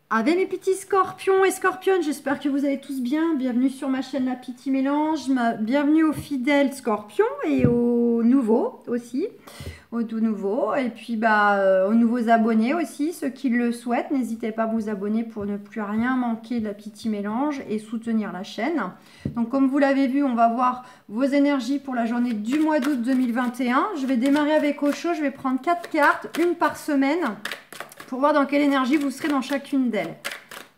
Avec mes petits scorpions et scorpionnes, j'espère que vous allez tous bien. Bienvenue sur ma chaîne La Petite Mélange. Bienvenue aux fidèles scorpions et aux nouveaux aussi, aux tout nouveaux. Et puis aux nouveaux abonnés aussi, ceux qui le souhaitent. N'hésitez pas à vous abonner pour ne plus rien manquer de La Petite Mélange et soutenir la chaîne. Donc comme vous l'avez vu, on va voir vos énergies pour la journée du mois d'août 2021. Je vais démarrer avec Osho. Je vais prendre 4 cartes, une par semaine, pour voir dans quelle énergie vous serez dans chacune d'elles.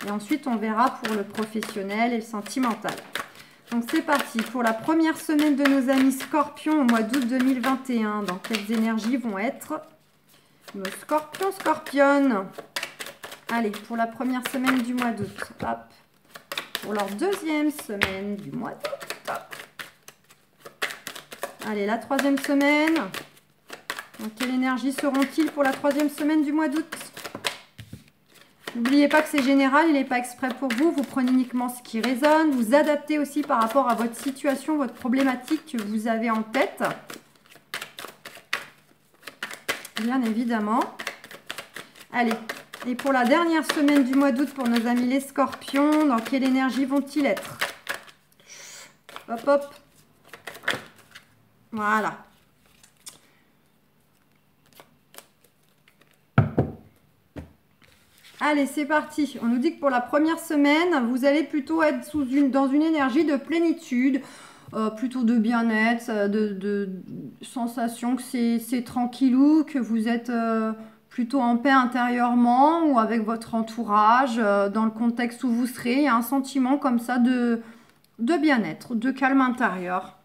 Et ensuite, on verra pour le professionnel et le sentimental. Donc, c'est parti. Pour la première semaine de nos amis scorpions au mois d'août 2021, dans quelles énergies vont être nos scorpions, scorpionnes? Allez, pour la première semaine du mois d'août. Hop. Pour leur deuxième semaine du mois d'août. Allez, la troisième semaine. Dans quelle énergie seront-ils pour la troisième semaine du mois d'août? N'oubliez pas que c'est général, il n'est pas exprès pour vous. Vous prenez uniquement ce qui résonne. Vous adaptez aussi par rapport à votre situation, votre problématique que vous avez en tête. Bien évidemment. Allez, et pour la dernière semaine du mois d'août, pour nos amis les scorpions, dans quelle énergie vont-ils être? Hop, hop. Voilà. Allez, c'est parti. On nous dit que pour la première semaine, vous allez plutôt être dans une énergie de plénitude, plutôt de bien-être, de sensation que c'est tranquillou, que vous êtes plutôt en paix intérieurement ou avec votre entourage, dans le contexte où vous serez. Il y a un sentiment comme ça de bien-être, de calme intérieur,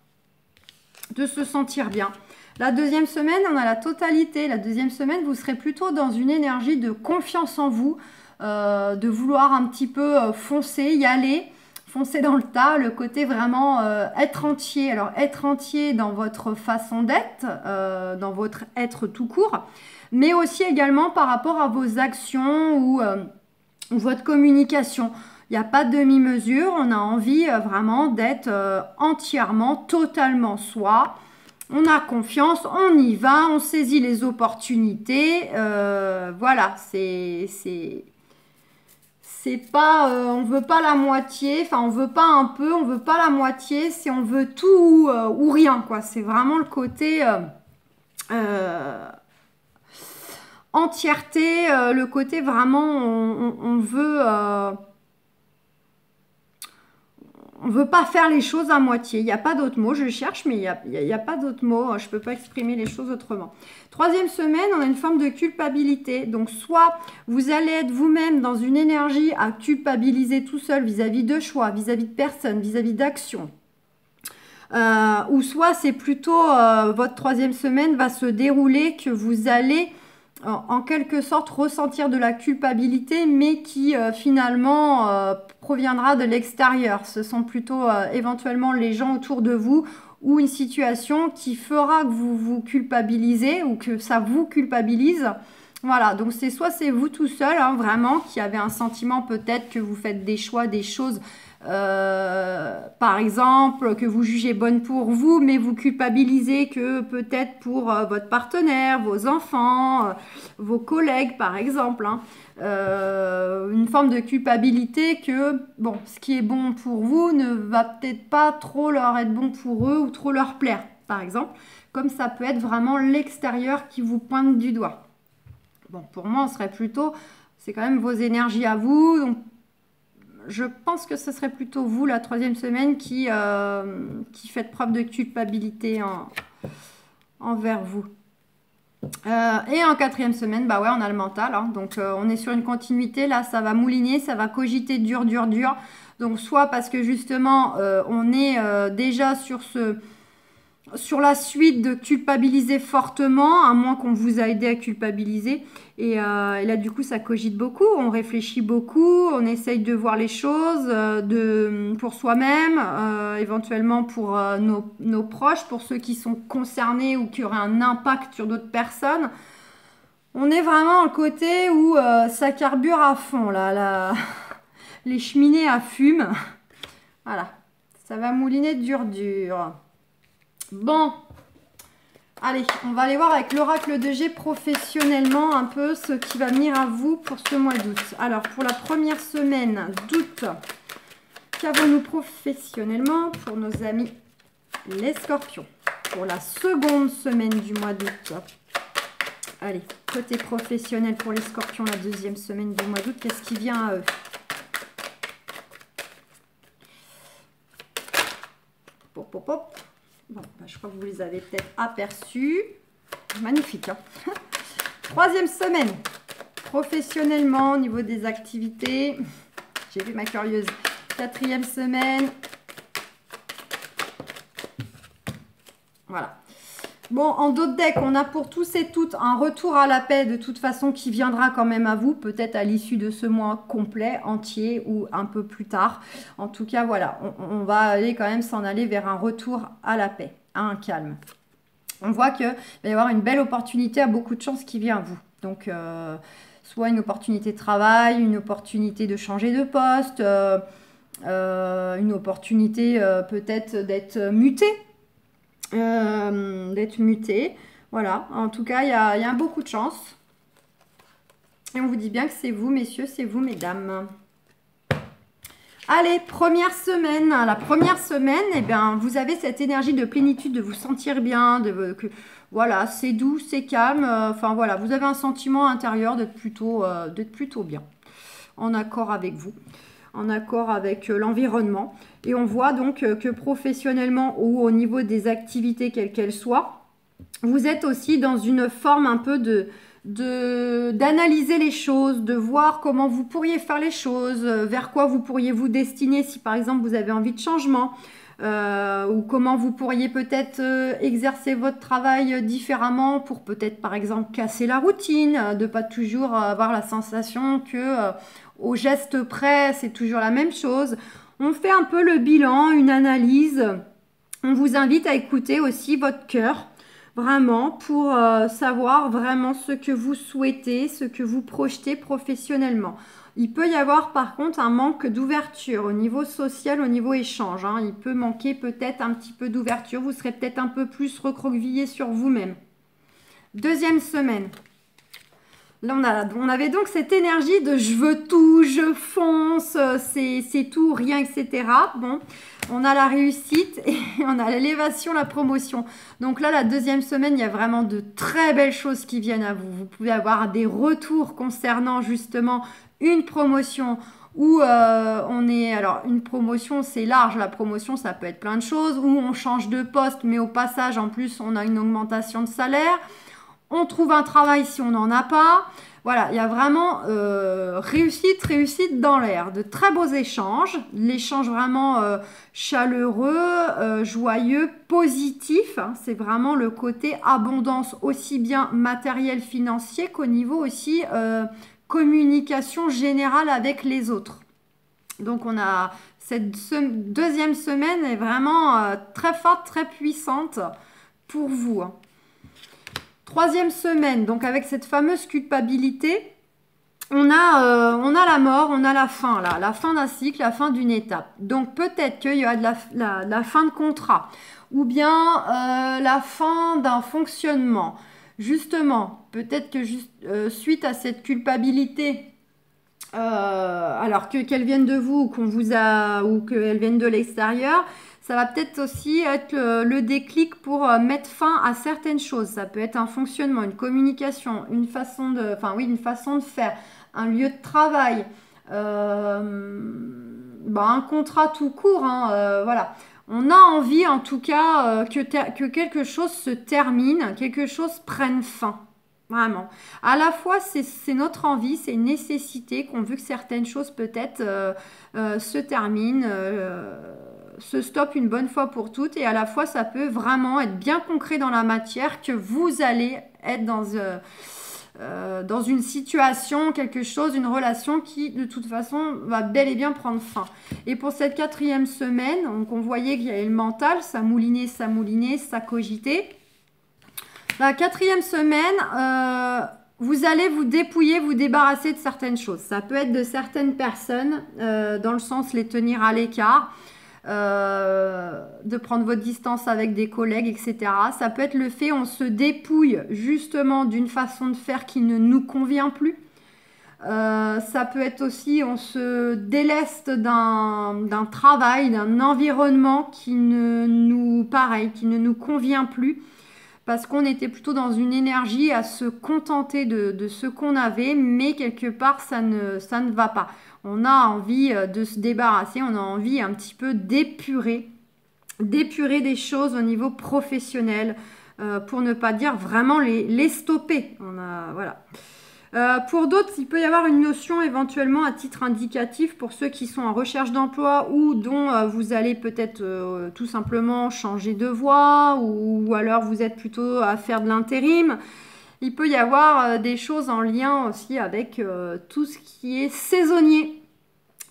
de se sentir bien. La deuxième semaine, on a la totalité. La deuxième semaine, vous serez plutôt dans une énergie de confiance en vous, de vouloir un petit peu foncer, y aller, foncer dans le tas, le côté vraiment être entier. Alors, être entier dans votre façon d'être, dans votre être tout court, mais aussi également par rapport à vos actions ou votre communication. Il n'y a pas de demi-mesure, on a envie vraiment d'être entièrement, totalement soi. On a confiance, on y va, on saisit les opportunités. Voilà, c'est pas, on veut pas la moitié, enfin on veut pas un peu, on veut pas la moitié, c'est on veut tout ou rien quoi. C'est vraiment le côté entièreté, le côté vraiment on veut. On ne veut pas faire les choses à moitié. Il n'y a pas d'autre mot. Je cherche, mais il n'y a pas d'autre mot. Je ne peux pas exprimer les choses autrement. Troisième semaine, on a une forme de culpabilité. Donc, soit vous allez être vous-même dans une énergie à culpabiliser tout seul vis-à-vis de choix, vis-à-vis de personnes, vis-à-vis d'actions. Ou soit c'est plutôt votre troisième semaine va se dérouler que vous allez en quelque sorte ressentir de la culpabilité, mais qui finalement proviendra de l'extérieur. Ce sont plutôt éventuellement les gens autour de vous ou une situation qui fera que vous vous culpabilisez ou que ça vous culpabilise. Voilà, donc c'est vous tout seul, hein, vraiment, qui avez un sentiment peut-être que vous faites des choix, des choses, par exemple, que vous jugez bonnes pour vous, mais vous culpabilisez que peut-être pour votre partenaire, vos enfants, vos collègues, par exemple. Hein. Une forme de culpabilité que, bon, ce qui est bon pour vous ne va peut-être pas trop leur être bon pour eux ou trop leur plaire, par exemple. Comme ça peut être vraiment l'extérieur qui vous pointe du doigt. Bon, pour moi, on serait plutôt, c'est quand même vos énergies à vous. Donc, je pense que ce serait plutôt vous, la troisième semaine, qui faites preuve de culpabilité envers vous. Et en quatrième semaine, bah ouais, on a le mental. Hein, donc, on est sur une continuité. Là, ça va mouliner, ça va cogiter dur, dur, dur. Donc, soit parce que justement, on est déjà sur la suite de culpabiliser fortement, à moins qu'on vous a aidé à culpabiliser. Et là, du coup, ça cogite beaucoup, on réfléchit beaucoup, on essaye de voir les choses pour soi-même, éventuellement pour nos proches, pour ceux qui sont concernés ou qui auraient un impact sur d'autres personnes. On est vraiment au côté où ça carbure à fond, là, les cheminées à fume. Voilà, ça va mouliner dur, dur. Bon, Allez, on va aller voir avec l'oracle de G professionnellement un peu ce qui va venir à vous pour ce mois d'août. Alors, pour la première semaine d'août, qu'avons-nous professionnellement pour nos amis les scorpions? Pour la seconde semaine du mois d'août. Allez, côté professionnel pour les scorpions, la deuxième semaine du mois d'août, qu'est-ce qui vient à eux? Pop, pop, pop. Bon, bah, je crois que vous les avez peut-être aperçus. Magnifique. Hein. Troisième semaine, professionnellement, au niveau des activités. J'ai vu ma curieuse. Quatrième semaine. Voilà. Bon, en d'autres decks, on a pour tous et toutes un retour à la paix de toute façon qui viendra quand même à vous, peut-être à l'issue de ce mois complet, entier ou un peu plus tard. En tout cas, voilà, on va aller quand même s'en aller vers un retour à la paix, à un calme. On voit qu'il va y avoir une belle opportunité, à beaucoup de chance qui vient à vous. Donc, soit une opportunité de travail, une opportunité de changer de poste, une opportunité peut-être d'être muté. Voilà, en tout cas il y a beaucoup de chance et on vous dit bien que c'est vous messieurs, c'est vous mesdames. Allez, première semaine, la première semaine, eh bien, vous avez cette énergie de plénitude, de vous sentir bien, voilà, c'est doux, c'est calme, enfin voilà, vous avez un sentiment intérieur d'être plutôt bien, en accord avec vous, en accord avec l'environnement. Et on voit donc que professionnellement ou au niveau des activités, quelles qu'elles soient, vous êtes aussi dans une forme un peu d'analyser les choses, de voir comment vous pourriez faire les choses, vers quoi vous pourriez vous destiner si par exemple vous avez envie de changement, ou comment vous pourriez peut-être exercer votre travail différemment pour peut-être par exemple casser la routine, de pas toujours avoir la sensation que au geste près c'est toujours la même chose. On fait un peu le bilan, une analyse. On vous invite à écouter aussi votre cœur, vraiment, pour savoir vraiment ce que vous souhaitez, ce que vous projetez professionnellement. Il peut y avoir par contre un manque d'ouverture au niveau social, au niveau échange. Hein. Il peut manquer peut-être un petit peu d'ouverture. Vous serez peut-être un peu plus recroquevillé sur vous-même. Deuxième semaine. Là, on avait donc cette énergie de je veux tout, je fonce, c'est tout, rien, etc. Bon, on a la réussite et on a l'élévation, la promotion. Donc là, la deuxième semaine, il y a vraiment de très belles choses qui viennent à vous. Vous pouvez avoir des retours concernant justement une promotion où alors une promotion, c'est large. La promotion, ça peut être plein de choses. Où on change de poste, mais au passage, en plus, on a une augmentation de salaire. On trouve un travail si on n'en a pas. Voilà, il y a vraiment réussite dans l'air. De très beaux échanges. L'échange vraiment chaleureux, joyeux, positif. Hein. C'est vraiment le côté abondance, aussi bien matériel, financier qu'au niveau aussi communication générale avec les autres. Donc, on a cette deuxième semaine est vraiment très forte, très puissante pour vous. Hein. Troisième semaine, donc avec cette fameuse culpabilité, on a la mort, on a la fin, là, la fin d'un cycle, la fin d'une étape. Donc peut-être qu'il y a de la fin de contrat, ou bien la fin d'un fonctionnement. Justement, peut-être que suite à cette culpabilité, alors qu'elle vienne de vous ou qu'elle vienne de l'extérieur, ça va peut-être aussi être le déclic pour mettre fin à certaines choses. Ça peut être un fonctionnement, une communication, une façon de faire, un lieu de travail, un contrat tout court. Hein, voilà. On a envie en tout cas que quelque chose se termine, quelque chose prenne fin. Vraiment. À la fois, c'est notre envie, c'est une nécessité qu'on veut que certaines choses peut-être se terminent, se stoppent une bonne fois pour toutes. Et à la fois, ça peut vraiment être bien concret dans la matière que vous allez être dans une situation, quelque chose, une relation qui, de toute façon, va bel et bien prendre fin. Et pour cette quatrième semaine, donc on voyait qu'il y avait le mental, ça moulinait, ça cogitait. La quatrième semaine, vous allez vous dépouiller, vous débarrasser de certaines choses. Ça peut être de certaines personnes, dans le sens les tenir à l'écart. de prendre votre distance avec des collègues, etc. Ça peut être le fait, on se dépouille justement d'une façon de faire qui ne nous convient plus. Ça peut être aussi, on se déleste d'un travail, d'un environnement qui ne nous, pareil, qui ne nous convient plus. Parce qu'on était plutôt dans une énergie à se contenter de ce qu'on avait, mais quelque part, ça ne va pas. On a envie de se débarrasser, on a envie un petit peu d'épurer des choses au niveau professionnel, pour ne pas dire vraiment les stopper. Voilà. Pour d'autres, il peut y avoir une notion éventuellement à titre indicatif pour ceux qui sont en recherche d'emploi ou dont vous allez peut-être tout simplement changer de voie ou alors vous êtes plutôt à faire de l'intérim. Il peut y avoir des choses en lien aussi avec tout ce qui est saisonnier.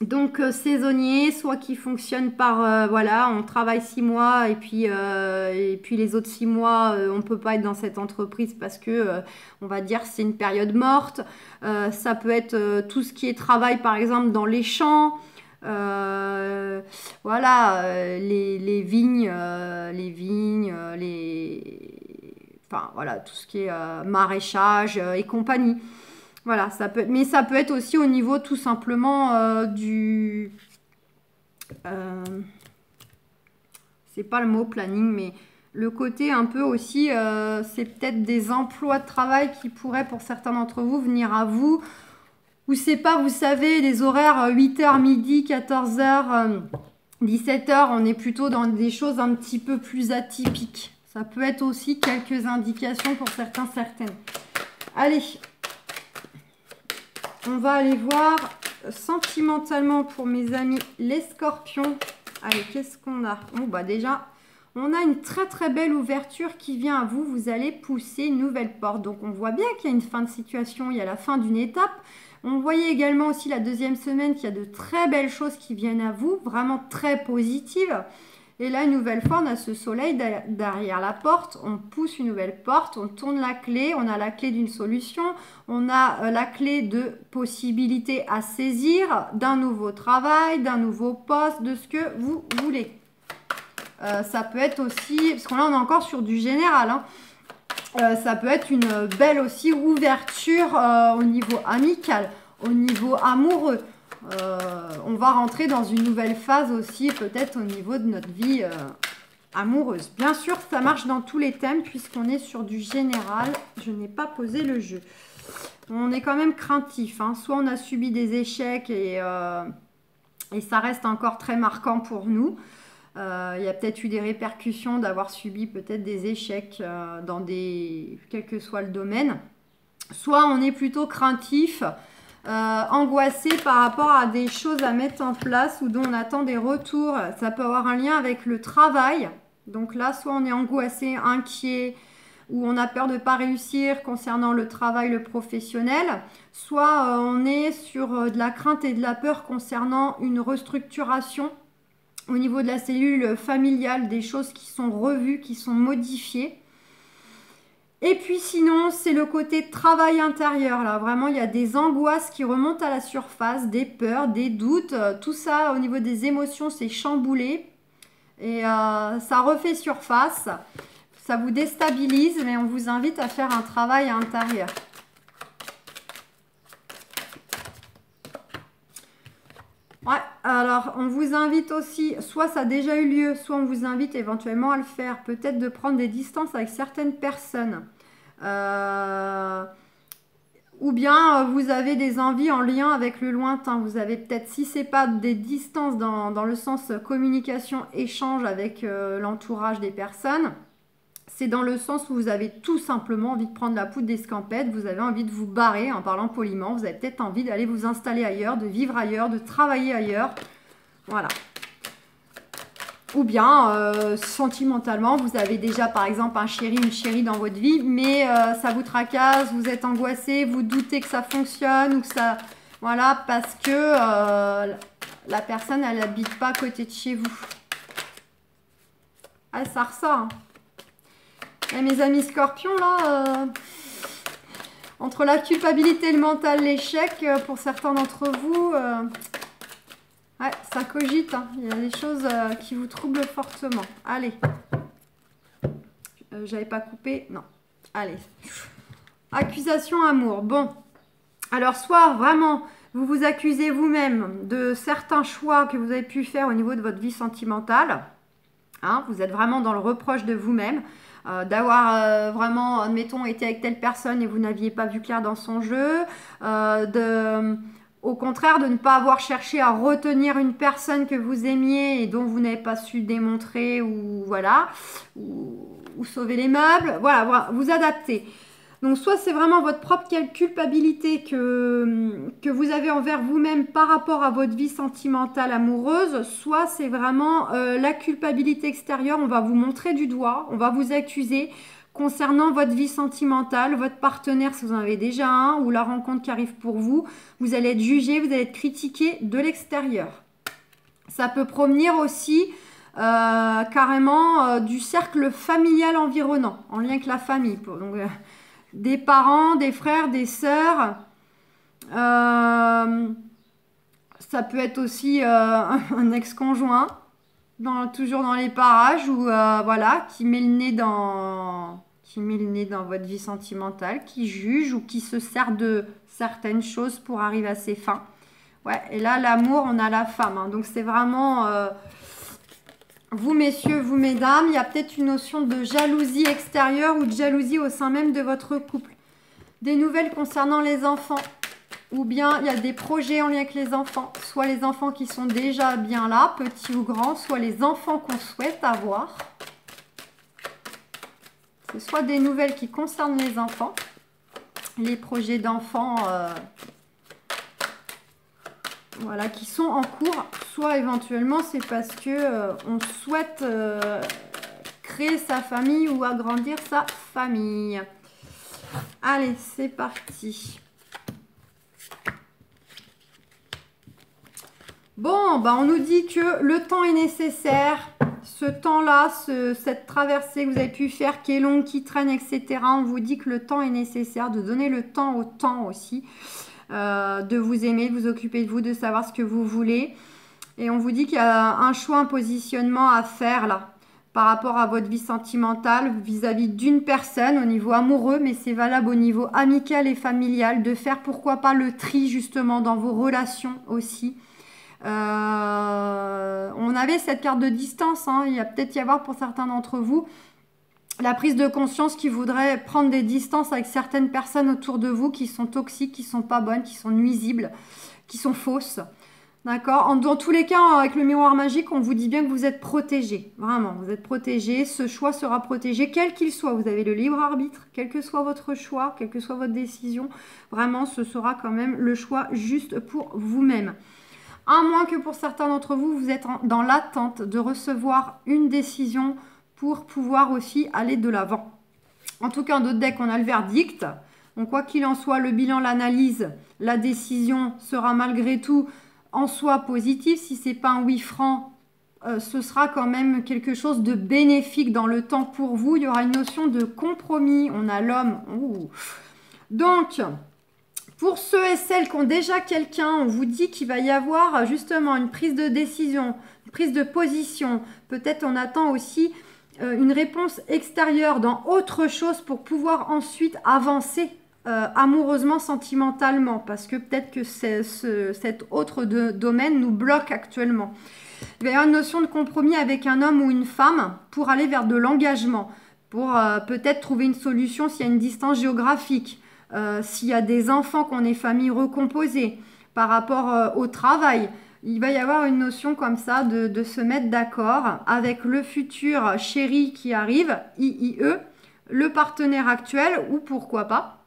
Donc saisonnier, soit qui fonctionne par voilà, on travaille 6 mois et puis les autres 6 mois on ne peut pas être dans cette entreprise parce que on va dire c'est une période morte. Ça peut être tout ce qui est travail par exemple dans les champs, voilà, les vignes, enfin voilà, tout ce qui est maraîchage et compagnie. Voilà, mais ça peut être aussi au niveau tout simplement c'est pas le mot planning, mais le côté un peu aussi, c'est peut-être des emplois de travail qui pourraient pour certains d'entre vous venir à vous, ou c'est pas, vous savez, les horaires 8h midi, 14h, 17h, on est plutôt dans des choses un petit peu plus atypiques. Ça peut être aussi quelques indications pour certains, certaines. Allez. On va aller voir sentimentalement pour mes amis les scorpions. Allez, qu'est-ce qu'on a? Bon, bah déjà, on a une très très belle ouverture qui vient à vous. Vous allez pousser une nouvelle porte. Donc, on voit bien qu'il y a une fin de situation, il y a la fin d'une étape. On voyait également aussi la deuxième semaine qu'il y a de très belles choses qui viennent à vous, vraiment très positives. Et là, une nouvelle fois, on a ce soleil derrière la porte, on pousse une nouvelle porte, on tourne la clé, on a la clé d'une solution, on a la clé de possibilités à saisir, d'un nouveau travail, d'un nouveau poste, de ce que vous voulez. Ça peut être aussi, parce qu'on là on est encore sur du général, hein, ça peut être une belle aussi ouverture au niveau amical, au niveau amoureux. On va rentrer dans une nouvelle phase aussi, peut-être au niveau de notre vie amoureuse. Bien sûr, ça marche dans tous les thèmes puisqu'on est sur du général. Je n'ai pas posé le jeu. On est quand même craintif, hein. Soit on a subi des échecs et ça reste encore très marquant pour nous. Il y a peut-être eu des répercussions d'avoir subi peut-être des échecs dans quel que soit le domaine. Soit on est plutôt craintif, angoissé par rapport à des choses à mettre en place ou dont on attend des retours. Ça peut avoir un lien avec le travail. Donc là, soit on est angoissé, inquiet, ou on a peur de ne pas réussir concernant le travail, le professionnel, soit on est sur de la crainte et de la peur concernant une restructuration au niveau de la cellule familiale, des choses qui sont revues, qui sont modifiées. Et puis sinon, c'est le côté travail intérieur. Là, vraiment, il y a des angoisses qui remontent à la surface, des peurs, des doutes. Tout ça, au niveau des émotions, c'est chamboulé. Et ça refait surface. Ça vous déstabilise, mais on vous invite à faire un travail intérieur. Ouais, alors on vous invite aussi, soit ça a déjà eu lieu, soit on vous invite éventuellement à le faire, peut-être de prendre des distances avec certaines personnes. Ou bien vous avez des envies en lien avec le lointain. Vous avez peut-être, si ce n'est pas des distances dans le sens communication, échange avec l'entourage des personnes, c'est dans le sens où vous avez tout simplement envie de prendre la poudre d'escampette, vous avez envie de vous barrer en parlant poliment, vous avez peut-être envie d'aller vous installer ailleurs, de vivre ailleurs, de travailler ailleurs. Voilà. Ou bien, sentimentalement, vous avez déjà par exemple un chéri, une chérie dans votre vie, mais ça vous tracasse, vous êtes angoissé, vous doutez que ça fonctionne ou que ça... Voilà, parce que la personne, elle n'habite pas à côté de chez vous. Ah, ça ressort, hein. Et mes amis scorpions, là, entre la culpabilité, le mental, l'échec, pour certains d'entre vous, Ouais, ça cogite, hein. Il y a des choses qui vous troublent fortement. Allez. J'avais pas coupé. Non. Allez. Accusation amour. Bon. Alors, soit vraiment, vous vous accusez vous-même de certains choix que vous avez pu faire au niveau de votre vie sentimentale. Hein, vous êtes vraiment dans le reproche de vous-même. D'avoir vraiment, admettons, été avec telle personne et vous n'aviez pas vu clair dans son jeu. Au contraire, de ne pas avoir cherché à retenir une personne que vous aimiez et dont vous n'avez pas su démontrer ou voilà, ou sauver les meubles. Voilà, vous adaptez. Donc, soit c'est vraiment votre propre culpabilité que vous avez envers vous-même par rapport à votre vie sentimentale amoureuse, soit c'est vraiment la culpabilité extérieure. On va vous montrer du doigt, on va vous accuser concernant votre vie sentimentale, votre partenaire si vous en avez déjà un, ou la rencontre qui arrive pour vous. Vous allez être jugé, vous allez être critiqué de l'extérieur. Ça peut provenir aussi carrément du cercle familial environnant, en lien avec la famille. Donc, des parents, des frères, des sœurs. Ça peut être aussi un ex-conjoint, toujours dans les parages, ou voilà, qui met le nez dans votre vie sentimentale, qui juge ou qui se sert de certaines choses pour arriver à ses fins. Ouais, et là, l'amour, on a la femme. Hein, donc, c'est vraiment... vous, messieurs, vous, mesdames, il y a peut-être une notion de jalousie extérieure ou de jalousie au sein même de votre couple. Des nouvelles concernant les enfants. Ou bien il y a des projets en lien avec les enfants. Soit les enfants qui sont déjà bien là, petits ou grands, soit les enfants qu'on souhaite avoir. C'est soit des nouvelles qui concernent les enfants, les projets d'enfants voilà, qui sont en cours, soit éventuellement c'est parce que on souhaite créer sa famille ou agrandir sa famille. Allez, c'est parti. Bon, bah on nous dit que le temps est nécessaire. Ce temps-là, cette traversée que vous avez pu faire, qui est longue, qui traîne, etc. On vous dit que le temps est nécessaire, de donner le temps au temps aussi. De vous aimer, de vous occuper de vous, de savoir ce que vous voulez. Et on vous dit qu'il y a un choix, un positionnement à faire là, par rapport à votre vie sentimentale, vis-à-vis d'une personne au niveau amoureux, mais c'est valable au niveau amical et familial, de faire pourquoi pas le tri justement dans vos relations aussi. On avait cette carte de distance, hein, il y a peut-être y avoir pour certains d'entre vous la prise de conscience qui voudrait prendre des distances avec certaines personnes autour de vous qui sont toxiques, qui sont pas bonnes, qui sont nuisibles, qui sont fausses. D'accord ? Dans tous les cas, avec le miroir magique, on vous dit bien que vous êtes protégé. Vraiment, vous êtes protégé. Ce choix sera protégé, quel qu'il soit. Vous avez le libre arbitre, quel que soit votre choix, quelle que soit votre décision. Vraiment, ce sera quand même le choix juste pour vous-même. À moins que pour certains d'entre vous, vous êtes dans l'attente de recevoir une décision pour pouvoir aussi aller de l'avant. En tout cas, en d'autres decks, on a le verdict. Donc, quoi qu'il en soit, le bilan, l'analyse, la décision sera malgré tout en soi positif. Si ce n'est pas un oui franc, ce sera quand même quelque chose de bénéfique dans le temps pour vous. Il y aura une notion de compromis. On a l'homme. Donc, pour ceux et celles qui ont déjà quelqu'un, on vous dit qu'il va y avoir justement une prise de décision, une prise de position. Peut-être on attend aussi une réponse extérieure dans autre chose pour pouvoir ensuite avancer amoureusement, sentimentalement. Parce que peut-être que cet autre domaine nous bloque actuellement. Il va y avoir une notion de compromis avec un homme ou une femme pour aller vers de l'engagement. Pour peut-être trouver une solution s'il y a une distance géographique. S'il y a des enfants, qu'on est famille recomposée, par rapport au travail, il va y avoir une notion comme ça de se mettre d'accord avec le futur chéri qui arrive, IIE, le partenaire actuel ou pourquoi pas,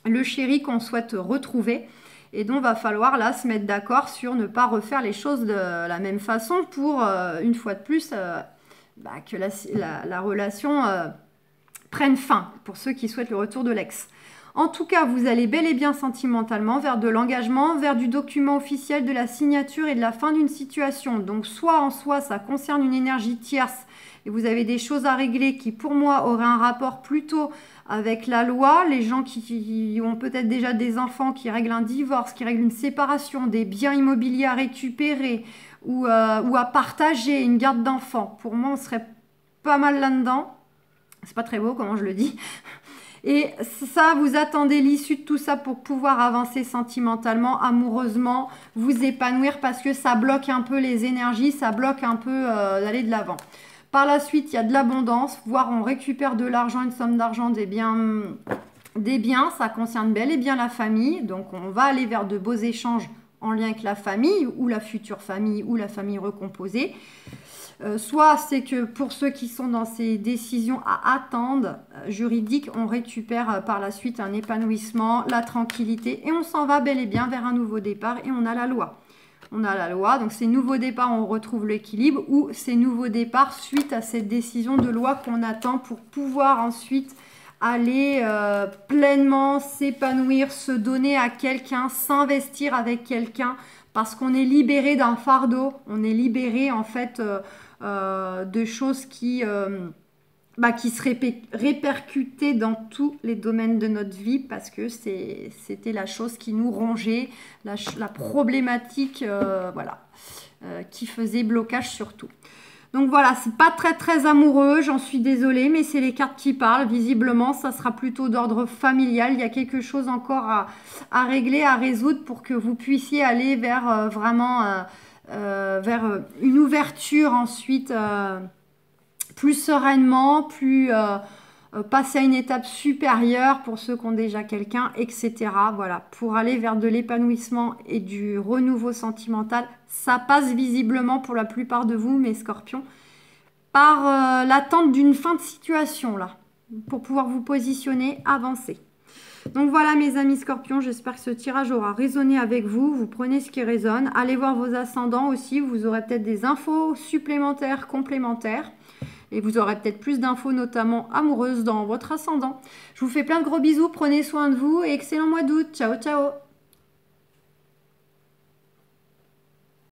le chéri qu'on souhaite retrouver. Et donc, va falloir là se mettre d'accord sur ne pas refaire les choses de la même façon pour, une fois de plus, que la relation prenne fin, pour ceux qui souhaitent le retour de l'ex. En tout cas, vous allez bel et bien sentimentalement vers de l'engagement, vers du document officiel, de la signature et de la fin d'une situation. Donc, soit en soi, ça concerne une énergie tierce et vous avez des choses à régler qui pour moi auraient un rapport plutôt avec la loi, les gens qui ont peut-être déjà des enfants, qui règlent un divorce, qui règlent une séparation, des biens immobiliers à récupérer ou à partager, une garde d'enfants, pour moi on serait pas mal là-dedans. C'est pas très beau comment je le dis. Et ça, vous attendez l'issue de tout ça pour pouvoir avancer sentimentalement, amoureusement, vous épanouir parce que ça bloque un peu les énergies, ça bloque un peu d'aller de l'avant. Par la suite, il y a de l'abondance, voire on récupère de l'argent, une somme d'argent, des biens, ça concerne bel et bien la famille. Donc on va aller vers de beaux échanges en lien avec la famille ou la future famille ou la famille recomposée. Soit c'est que pour ceux qui sont dans ces décisions à attendre juridiques, on récupère par la suite un épanouissement, la tranquillité et on s'en va bel et bien vers un nouveau départ et on a la loi. On a la loi, donc ces nouveaux départs, on retrouve l'équilibre ou ces nouveaux départs suite à cette décision de loi qu'on attend pour pouvoir ensuite aller pleinement s'épanouir, se donner à quelqu'un, s'investir avec quelqu'un parce qu'on est libéré d'un fardeau, on est libéré en fait de choses qui se répercutaient dans tous les domaines de notre vie parce que c'était la chose qui nous rongeait, la problématique qui faisait blocage sur tout. Donc voilà, c'est pas très très amoureux, j'en suis désolée, mais c'est les cartes qui parlent. Visiblement, ça sera plutôt d'ordre familial. Il y a quelque chose encore à régler, à résoudre pour que vous puissiez aller vers vers une ouverture ensuite plus sereinement, plus passer à une étape supérieure pour ceux qui ont déjà quelqu'un, etc. Voilà, pour aller vers de l'épanouissement et du renouveau sentimental. Ça passe visiblement pour la plupart de vous, mes scorpions, par l'attente d'une fin de situation, là, pour pouvoir vous positionner, avancer. Donc voilà mes amis scorpions, j'espère que ce tirage aura résonné avec vous. Vous prenez ce qui résonne. Allez voir vos ascendants aussi, vous aurez peut-être des infos supplémentaires, complémentaires. Et vous aurez peut-être plus d'infos, notamment amoureuses, dans votre ascendant. Je vous fais plein de gros bisous, prenez soin de vous et excellent mois d'août. Ciao, ciao!